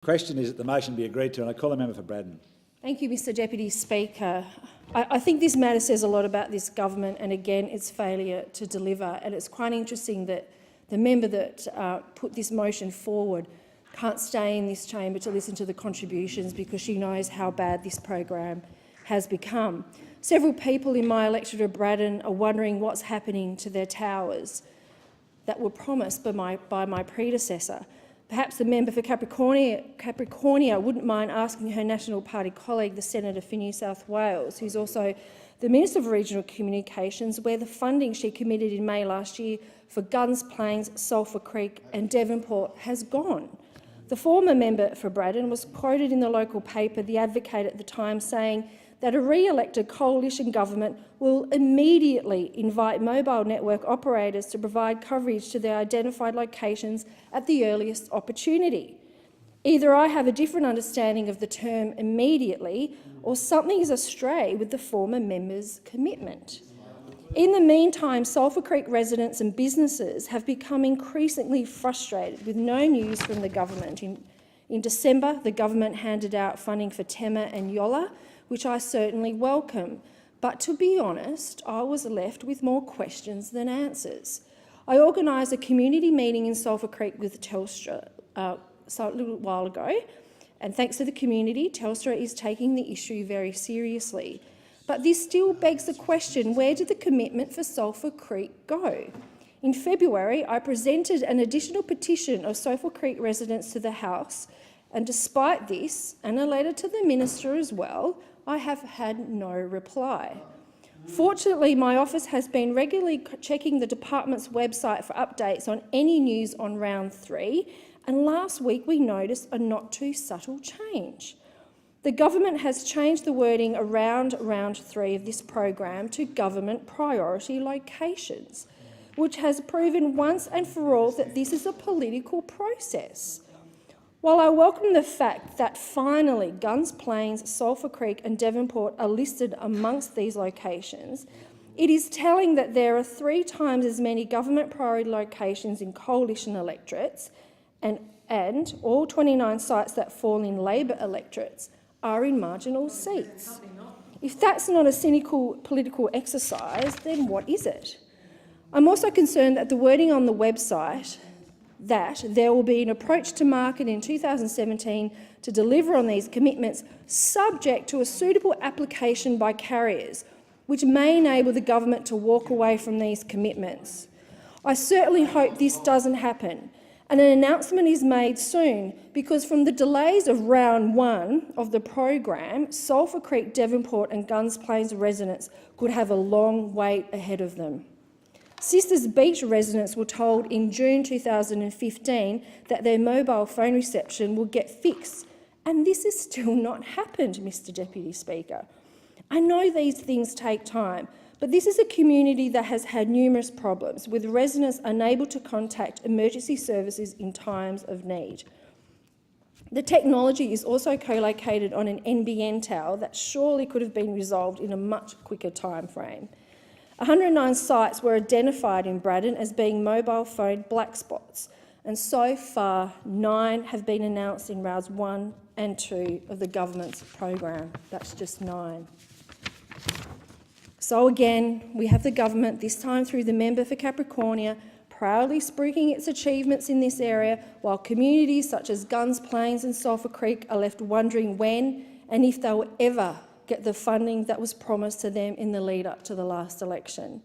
The question is that the motion be agreed to, and I call the member for Braddon. Thank you, Mr Deputy Speaker. I think this matter says a lot about this government and, again, its failure to deliver. And it's quite interesting that the member that put this motion forward can't stay in this chamber to listen to the contributions because she knows how bad this program has become. Several people in my electorate of Braddon are wondering what's happening to their towers that were promised by my predecessor. Perhaps the member for Capricornia wouldn't mind asking her National Party colleague, the Senator for New South Wales, who's also the Minister for Regional Communications, where the funding she committed in May last year for Guns Plains, Sulphur Creek and Devonport has gone. The former member for Braddon was quoted in the local paper, The Advocate at the time, saying that a re-elected coalition government will immediately invite mobile network operators to provide coverage to their identified locations at the earliest opportunity. Either I have a different understanding of the term immediately, or something is astray with the former member's commitment. In the meantime, Sulphur Creek residents and businesses have become increasingly frustrated with no news from the government. In December, the government handed out funding for Tema and Yolla, which I certainly welcome. But to be honest, I was left with more questions than answers. I organised a community meeting in Sulphur Creek with Telstra a little while ago, and thanks to the community, Telstra is taking the issue very seriously. But this still begs the question, where did the commitment for Sulphur Creek go? In February, I presented an additional petition of Sulphur Creek residents to the House, and despite this, and a letter to the Minister as well, I have had no reply. Fortunately, my office has been regularly checking the department's website for updates on any news on round 3, and last week we noticed a not too subtle change. The government has changed the wording around round 3 of this program to government priority locations, which has proven once and for all that this is a political process. While I welcome the fact that finally Guns Plains, Sulphur Creek and Devonport are listed amongst these locations, it is telling that there are 3 times as many government priority locations in coalition electorates, and all 29 sites that fall in Labor electorates are in marginal seats. If that's not a cynical political exercise, then what is it? I'm also concerned that the wording on the website that there will be an approach to market in 2017 to deliver on these commitments subject to a suitable application by carriers, which may enable the government to walk away from these commitments. I certainly hope this doesn't happen, and an announcement is made soon, because from the delays of round 1 of the program, Sulphur Creek, Devonport and Guns Plains residents could have a long wait ahead of them. Sisters Beach residents were told in June 2015 that their mobile phone reception will get fixed, and this has still not happened, Mr Deputy Speaker. I know these things take time, but this is a community that has had numerous problems, with residents unable to contact emergency services in times of need. The technology is also co-located on an NBN tower that surely could have been resolved in a much quicker time frame. 109 sites were identified in Braddon as being mobile phone blackspots, and so far 9 have been announced in rounds 1 and 2 of the government's program. That's just 9. So again, we have the government, this time through the member for Capricornia, proudly spruiking its achievements in this area, while communities such as Guns Plains and Sulphur Creek are left wondering when and if they will ever get the funding that was promised to them in the lead up to the last election.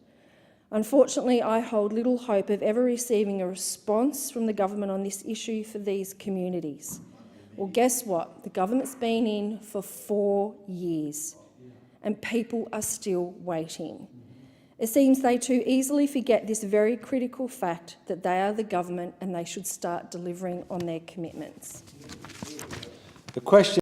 Unfortunately, I hold little hope of ever receiving a response from the government on this issue for these communities. Well, guess what? The government's been in for 4 years and people are still waiting. It seems they too easily forget this very critical fact that they are the government and they should start delivering on their commitments. The question